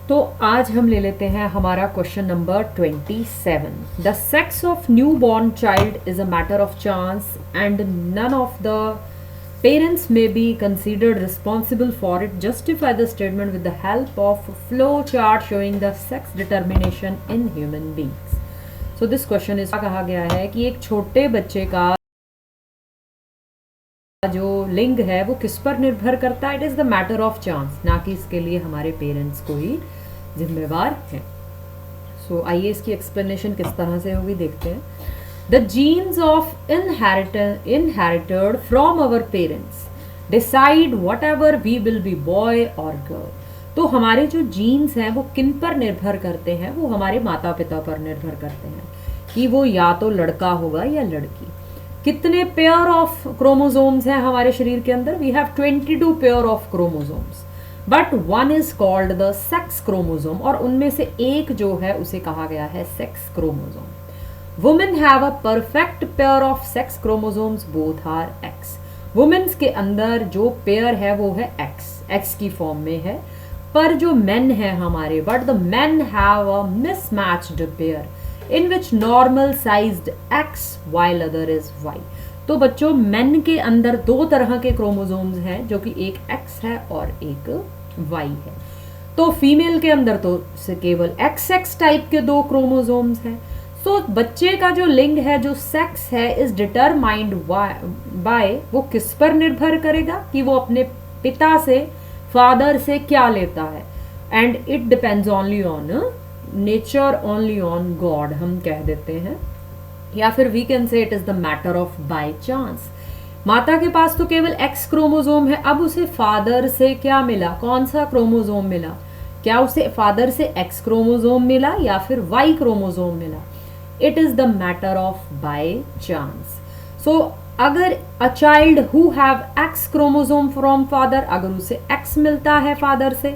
तो आज हम ले लेते हैं हमारा question number 27। The sex of new born child is a matter of chance and none of the parents may be considered responsible for it. Justify the statement with the help of flow chart showing the sex determination in human beings. So this question is कहा गया है कि एक छोटे बच्चे का जो लिंग है वो किस पर निर्भर करता है. It is the matter of chance, ना कि इसके लिए हमारे पेरेंट्स को ही जिम्मेवार है. सो आइए इसकी एक्सप्लेनेशन किस तरह से होगी देखते हैं. The genes of inherited from our parents decide whatever we will be, boy or girl. तो हमारे जो जीन्स हैं वो किन पर निर्भर करते हैं, वो हमारे माता पिता पर निर्भर करते हैं कि वो या तो लड़का होगा या लड़की. कितने पेयर ऑफ क्रोमोसोम्स हैं हमारे शरीर के अंदर? We have 22 pair of chromosomes, but one is called the sex chromosome, और उनमें से एक जो है उसे कहा गया है sex chromosome. Women have a perfect pair of sex chromosomes, both are X. Women's के अंदर जो पेयर है वो है X की फॉर्म में है. पर जो men है हमारे, but the men have a mismatched pair in which normal sized X while other is Y. तो बच्चों men के अंदर दो तरह के क्रोमोसोम्स हैं जो कि एक X है और एक Y है. तो फीमेल के अंदर तो केवल XX टाइप के दो क्रोमोसोम्स हैं. सो बच्चे का जो लिंग है, जो सेक्स है, इज डिटरमाइंड बाय, वो किस पर निर्भर करेगा कि वो अपने पिता से, फादर से क्या लेता है. And it depends only on nature, only on God हम कह देते हैं, या फिर we can say it is the matter of by chance. माता के पास तो केवल एक्स क्रोमोसोम है, अब उसे फादर से क्या मिला, कौन सा क्रोमोसोम मिला? क्या उसे फादर से एक्स क्रोमोसोम मिला या फिर वाई क्रोमोसोम मिला? It is the matter of by chance. So अगर a child who have X chromosome from father, अगर उसे X मिलता है फादर से,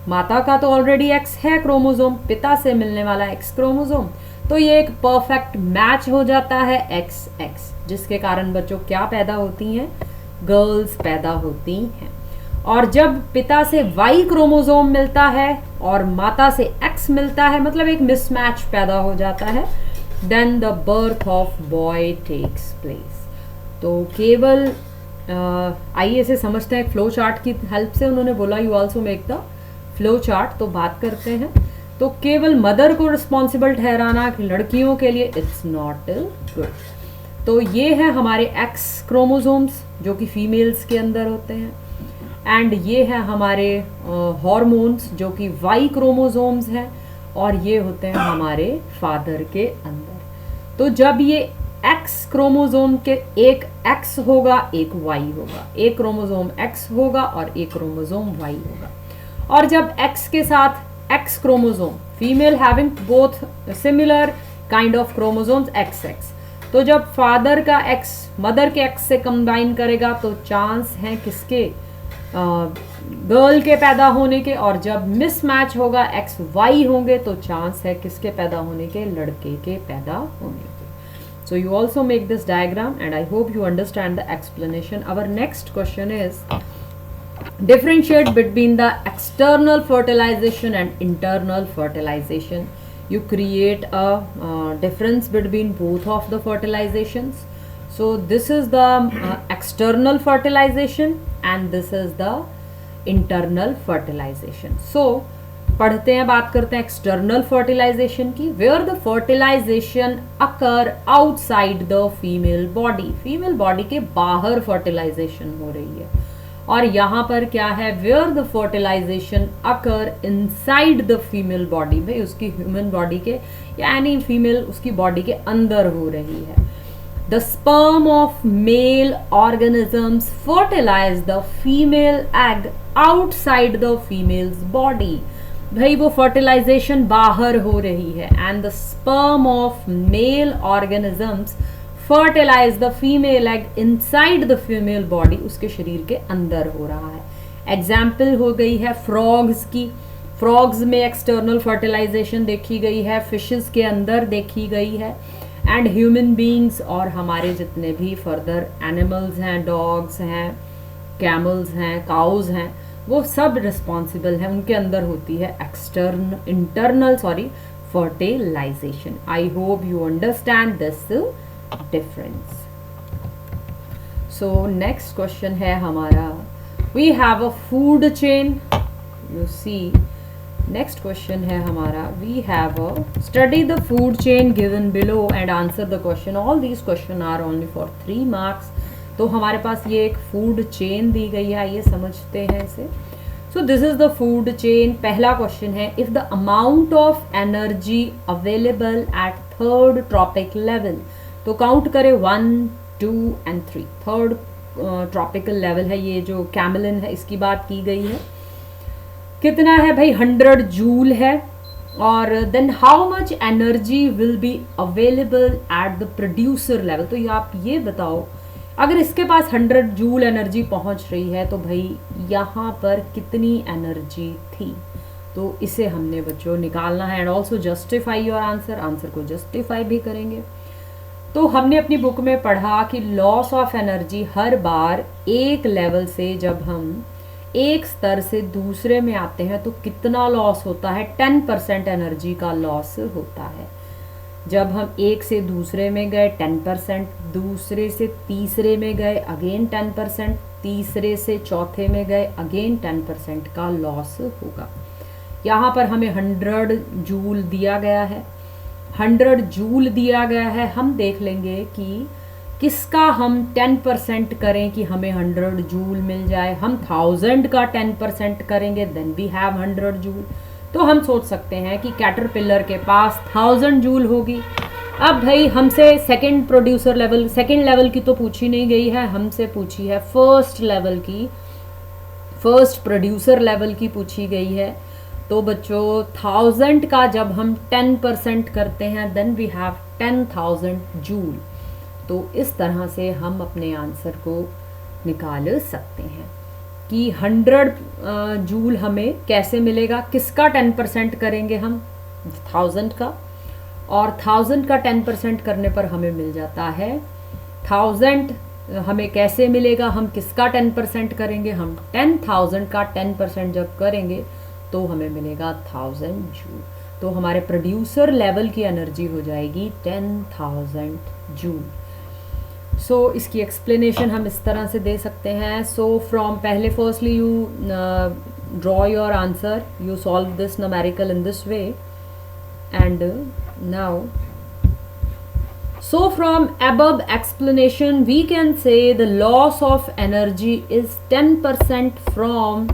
माता का तो ऑलरेडी X है क्रोमोसोम, पिता से मिलने वाला X क्रोमोसोम, तो ये एक परफेक्ट मैच हो जाता है XX, जिसके कारण बच्चों क्या पैदा होती हैं? गर्ल्स पैदा होती हैं. और जब पिता से Y क्रोमोसोम मिलता है और माता से X मिलता है, मतलब एक मिसमैच पैदा हो जाता है, then the birth of boy takes place. तो केवल आइए इसे समझते हैं फ्लो चार्ट की हेल्प से. उन्होंने बोला you also make the flow chart, तो बात करते हैं. तो केवल मदर को रिस्पॉन्सिबल ठहराना कि लड़कियों के लिए इट्स नॉट गुड. तो ये है हमारे एक्स क्रोमोसोम्स जो कि फीमेल्स के अंदर होते हैं, एंड ये है हमारे हॉर्मोन्स जो कि वाई क्रोमोसोम्स हैं, और ये होते हैं हमारे फादर के अंदर. तो जब ये X क्रोमोसोम के एक X होगा एक Y होगा, एक क्रोमोसोम X होगा और एक क्रोमोसोम Y होगा. और जब X के साथ X chromosome, female having both similar kind of chromosomes XX, तो जब फादर का X मदर के X से कंबाइन करेगा तो चांस है किसके? गर्ल के पैदा होने के. और जब मिसमैच होगा XY होंगे तो चांस है किसके पैदा होने के? लड़के के पैदा होने के. So you also make this diagram and I hope you understand the explanation. Our next question is differentiate between the external fertilization and internal fertilization. You create a difference between both of the fertilizations. So this is the external fertilization and this is the internal fertilization. So पढ़ते हैं, बात करते हैं external fertilization की. Where the fertilization occur outside the female body, female body के बाहर fertilisation हो रही है. और यहाँ पर क्या है? Where the fertilization occur inside the female body, में उसकी ह्यूमन बॉडी के यानी फीमेल उसकी बॉडी के अंदर हो रही है. The sperm of male organisms fertilize the female egg outside the female's body. भाई वो फर्टिलाइजेशन बाहर हो रही है. And the sperm of male organisms fertilize the female egg inside the female body, उसके शरीर के अंदर हो रहा है. एग्जाम्पल हो गई है फ्रॉग्स की. फ्रॉग्स में एक्सटर्नल फर्टिलाइजेशन देखी गई है, फिशेस के अंदर देखी गई है. एंड ह्यूमन बींग्स और हमारे जितने भी फर्दर एनिमल्स हैं, डॉग्स हैं, कैमल्स हैं, काउज हैं, वो सब रिस्पॉन्सिबल है, उनके अंदर होती है internal fertilization. I hope you understand this difference. So next question है हमारा, we have a food chain. You see next question है हमारा, we have a study the food chain given below and answer the question. All these questions are only for 3 marks. तो हमारे पास ये एक food chain दी गई है, आइए समझते हैं इसे. So this is the food chain. पहला क्वेश्चन है, if the amount of energy available at third trophic level. तो काउंट करें 1, 2 एंड 3. थर्ड ट्रॉपिकल लेवल है, ये जो कैमलिन है इसकी बात की गई है. कितना है भाई, 100 जूल है. और then how much energy will be available at the producer level. तो ये आप ये बताओ, अगर इसके पास 100 जूल एनर्जी पहुंच रही है तो भाई यहाँ पर कितनी एनर्जी थी. तो इसे हमने बच्चों निकालना है. And also justify your answer. Answer को जस्टिफाई भी करेंगे. तो हमने अपनी बुक में पढ़ा कि लॉस ऑफ एनर्जी हर बार एक लेवल से, जब हम एक स्तर से दूसरे में आते हैं तो कितना लॉस होता है, 10% एनर्जी का लॉस होता है. जब हम एक से दूसरे में गए 10%, दूसरे से तीसरे में गए अगेन 10%, तीसरे से चौथे में गए अगेन 10% का लॉस होगा. यहाँ पर हमें 100 जूल दिया गया है. 100 जूल दिया गया है. हम देख लेंगे कि किसका हम 10% करें कि हमें 100 जूल मिल जाए. हम 1000 का 10% करेंगे, देन वी हैव 100 जूल. तो हम सोच सकते हैं कि कैटरपिलर के पास 1000 जूल होगी. अब भाई हमसे सेकंड लेवल की तो पूछी नहीं गई है, हमसे पूछी है फर्स्ट लेवल की, फर्स्ट प्रोड्यूसर लेवल की पूछी गई है. तो बच्चों 1000 का जब हम 10% करते हैं, देन वी हैव 10,000 जूल. तो इस तरह से हम अपने आंसर को निकाल सकते हैं कि 100 जूल हमें कैसे मिलेगा. किसका 10% करेंगे हम, 1000 का. और 1000 का 10% करने पर हमें मिल जाता है 1000. हमें कैसे मिलेगा, हम किसका 10% करेंगे, हम 10,000 का 10% जब करेंगे तो हमें मिलेगा 1000 जूल. तो हमारे प्रोड्यूसर लेवल की एनर्जी हो जाएगी 10,000 जूल. सो इसकी एक्सप्लेनेशन हम इस तरह से दे सकते हैं. सो फ्रॉम पहले firstly you draw your answer, you solve this numerical in this way. And now so from above explanation we can say the loss of energy is 10% from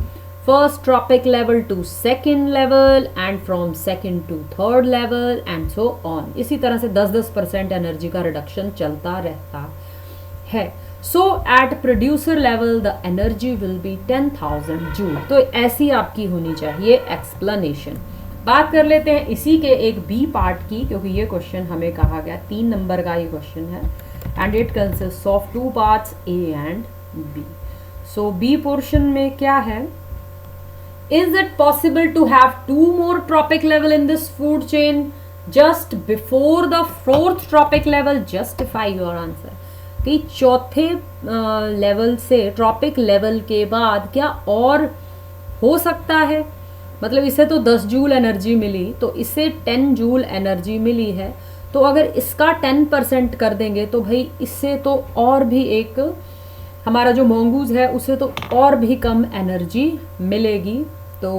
first tropic level to second level and from second to third level and so on. इसी तरह से 10-10% energy का reduction चलता रहता है. So at producer level the energy will be 10,000 joule. तो ऐसी आपकी होनी चाहिए एक्सप्लेनेशन. बात कर लेते हैं इसी के एक बी पार्ट की, क्योंकि ये क्वेश्चन हमें कहा गया 3 नंबर का ये क्वेश्चन है and it consist of 2 parts A and B. So B portion में क्या है, is it possible to have 2 more tropic level in this food chain just before the 4th tropic level? Justify your answer. कि चौथे level से trophic level के बाद क्या और हो सकता है. मतलब इसे तो 10 जूल एनर्जी मिली, तो इसे 10 जूल एनर्जी मिली है, तो अगर इसका 10% कर देंगे तो भाई इससे तो और भी एक हमारा जो मोंगूज है उसे तो और भी कम एनर्जी मिलेगी. तो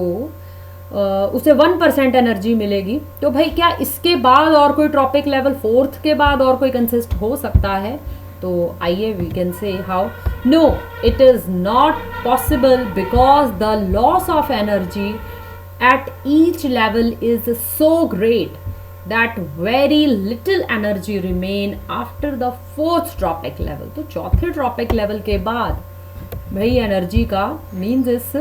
उसे 1% एनर्जी मिलेगी. तो भाई क्या इसके बाद और कोई ट्रॉपिक लेवल 4th के बाद और कोई कंसिस्ट हो सकता है? तो आइए we can say how. No, it is not possible because the loss of energy at each level is so great that very little energy remain after the 4th tropic level. तो चौथे trophic level के बाद भाई energy का means इस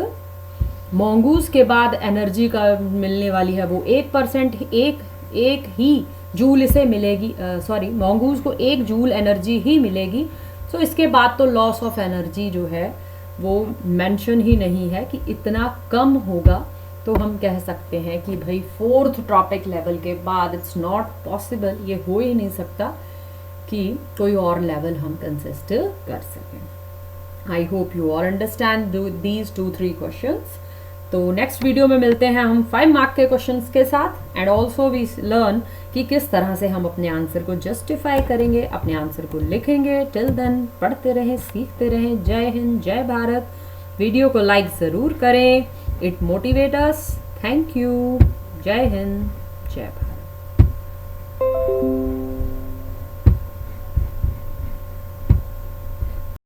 mongoose के बाद energy का मिलने वाली है वो 1%, एक ही जूल इसे मिलेगी. सॉरी, मोंगूज को 1 जूल एनर्जी ही मिलेगी. सो इसके बाद तो लॉस ऑफ एनर्जी जो है वो मेंशन ही नहीं है कि इतना कम होगा. तो हम कह सकते हैं कि भाई 4th ट्रॉपिक लेवल के बाद इट्स नॉट पॉसिबल, ये हो ही नहीं सकता कि कोई और लेवल हम कंसिस्ट कर सकें. आई hope you all understand these 2-3 questions. तो नेक्स्ट वीडियो में मिलते हैं हम 5 मार्क के क्वेश्चंस के साथ, एंड ऑल्सो वी लर्न कि किस तरह से हम अपने आंसर को जस्टिफाई करेंगे, अपने आंसर को लिखेंगे। टिल देन पढ़ते रहें, सीखते रहें। जय हिंद, जय भारत। वीडियो को लाइक ज़रूर करें, it motivate us. Thank you. जय हिंद, जय भारत।